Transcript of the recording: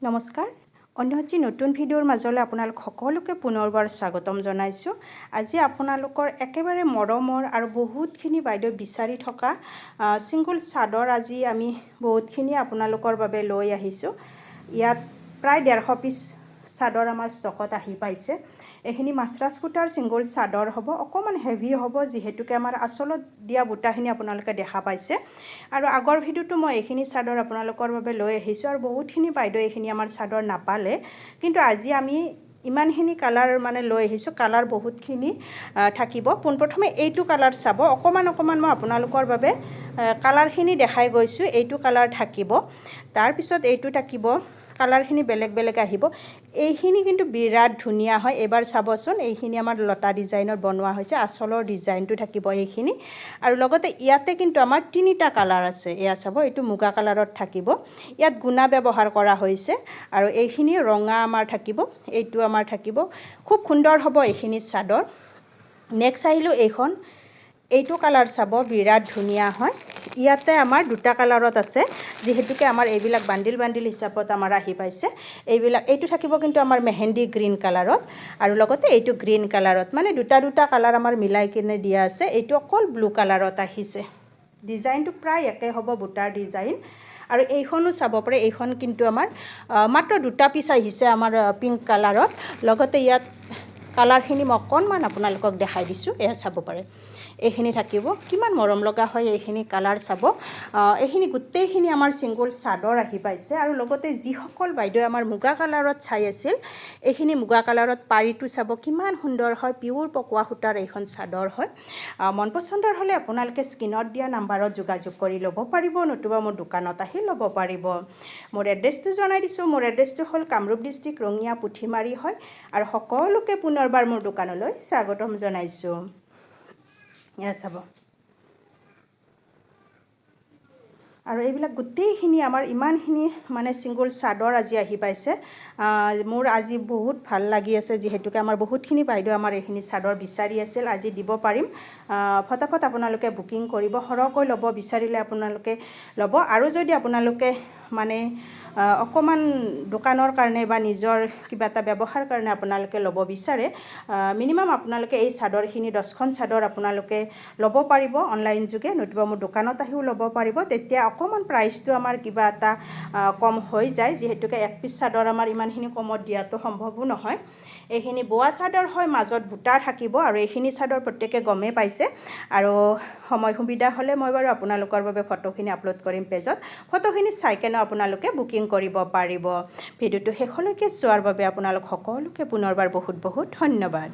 নমস্কাৰ অন্য এটি নতুন ভিডিঅ'ৰ মাজলৈ আপোনালোক সকলোকে পুনৰবাৰ স্বাগতম জনাইছোঁ। আজি আপোনালোকৰ একেবাৰে মৰমৰ আৰু বহুতখিনি বাইদেউ বিচাৰি থকা ছিংগল চাদৰ আজি আমি বহুতখিনি আপোনালোকৰ বাবে লৈ আহিছোঁ। ইয়াত প্ৰায় 150 পিচ চাদৰ আমাৰ ষ্টকত আহি পাইছে। এইখিনি মাছৰাজ সূতাৰ ছিংগল চাদৰ হ'ব, অকণমান হেভি হ'ব যিহেতুকে আমাৰ আচলত দিয়া বুটাখিনি আপোনালোকে দেখা পাইছে। আৰু আগৰ ভিডিঅ'টো মই এইখিনি চাদৰ আপোনালোকৰ বাবে লৈ আহিছোঁ আৰু বহুতখিনি বাইদেউ এইখিনি আমাৰ চাদৰ নাপালে, কিন্তু আজি আমি ইমানখিনি কালাৰ লৈ আহিছোঁ। কালাৰ বহুতখিনি থাকিব। পোনপ্ৰথমে এইটো কালাৰ চাব, অকণমান মই আপোনালোকৰ বাবে কালাৰখিনি দেখাই গৈছোঁ। এইটো কালাৰ থাকিব, তাৰপিছত এইটো থাকিব, কালাৰখিনি বেলেগ আহিব। এইখিনি কিন্তু বিৰাট ধুনীয়া হয়। এবাৰ চাবচোন, এইখিনি আমাৰ লতা ডিজাইনত বনোৱা হৈছে, আচলৰ ডিজাইনটো থাকিব এইখিনি। আৰু লগতে ইয়াতে কিন্তু আমাৰ 3টা কালাৰ আছে। এয়া চাব, এইটো মুগা কালাৰত থাকিব, ইয়াত গুণা ব্যৱহাৰ কৰা হৈছে। আৰু এইখিনি ৰঙা আমাৰ থাকিব, এইটো আমাৰ থাকিব। খুব সুন্দৰ হ'ব এইখিনি চাদৰ। নেক্সট আহিলোঁ এইখন, এইটো কালাৰ চাব, বিৰাট ধুনীয়া হয়। ইয়াতে আমাৰ 2টা কালাৰত আছে, যিহেতুকে আমাৰ এইবিলাক বান্ডিল হিচাপত আমাৰ আহি পাইছে। এইটো থাকিব কিন্তু আমাৰ মেহেন্দি গ্ৰীণ কালাৰত, আৰু লগতে এইটো গ্ৰীণ কালাৰত, মানে 2টা কালাৰ আমাৰ মিলাই কিনে দিয়া আছে। এইটো অকল ব্লু কালাৰত আহিছে। ডিজাইনটো প্ৰায় একে হ'ব, বুটাৰ ডিজাইন। আৰু এইখনো চাব পাৰে, এইখন কিন্তু আমাৰ মাত্ৰ 2টা পিচ আহিছে আমাৰ পিংক কালাৰত। লগতে ইয়াত কালাৰখিনি মই অকণমান আপোনালোকক দেখাই দিছোঁ, এয়া চাব পাৰে। এইখিনি থাকিব, কিমান মৰম লগা হয় এইখিনি কালাৰ চাব। এইখিনি গোটেইখিনি আমাৰ ছিংগল চাদৰ আহি পাইছে। আৰু লগতে যিসকল বাইদেউ আমাৰ মুগা কালাৰত চাই আছিল, এইখিনি মুগা কালাৰত পাৰিটো চাব কিমান সুন্দৰ হয়। পিয়ৰ পকোৱা সূতাৰ এইখন চাদৰ হয়। মন পচন্দৰ হ'লে আপোনালোকে স্ক্ৰীনত দিয়া নাম্বাৰত যোগাযোগ কৰি ল'ব পাৰিব, নতুবা মোৰ দোকানত আহি ল'ব পাৰিব। মোৰ এড্ৰেছটো জনাই দিছোঁ। মোৰ এড্ৰেছটো হ'ল কামৰূপ ডিষ্ট্ৰিক্ট, ৰঙিয়া পুথিমাৰী হয়। আৰু সকলোকে পুনৰবাৰ মোৰ দোকানলৈ স্বাগতম জনাইছোঁ। এয়া চাব, আৰু এইবিলাক গোটেইখিনি আমাৰ ইমানখিনি ছিংগল চাদৰ আজি আহি পাইছে। মোৰ আজি বহুত ভাল লাগি আছে, যিহেতুকে আমাৰ বহুতখিনি বাইদেউ আমাৰ এইখিনি চাদৰ বিচাৰি আছিল। আজি দিব পাৰিম। ফটাফট আপোনালোকে বুকিং কৰিব, সৰহকৈ ল'ব বিচাৰিলে আপোনালোকে ল'ব। আৰু যদি আপোনালোকে অকণমান দোকানৰ কাৰণে বা নিজৰ কিবা এটা ব্যৱসায়ৰ কাৰণে আপোনালোকে ল'ব বিচাৰে, মিনিমাম আপোনালোকে এই চাদৰখিনি 10খন চাদৰ আপোনালোকে ল'ব পাৰিব অনলাইন যোগে, নতুবা মোৰ দোকানত আহিও ল'ব পাৰিব। তেতিয়া অকণমান প্ৰাইচটো আমাৰ কিবা এটা কম হৈ যায়, যিহেতুকে 1 পিচ চাদৰ আমাৰ ইমানখিনি কমত দিয়াটো সম্ভৱো নহয়। এইখিনি বোৱা চাদৰ হয়, মাজত বুটা থাকিব। আৰু এইখিনি চাদৰ প্ৰত্যেকে গমেই পাইছে। আৰু সময় সুবিধা হ'লে মই বাৰু আপোনালোকৰ বাবে ফটোখিনি আপলোড কৰিম পেজত। ফটোখিনি চাই কেনে আপোনালোকে বুকিং কৰিব পাৰিব। ভিডিঅ'টো শেষলৈকে চোৱাৰ বাবে আপোনালোক সকলোকে পুনৰবাৰ বহুত ধন্যবাদ।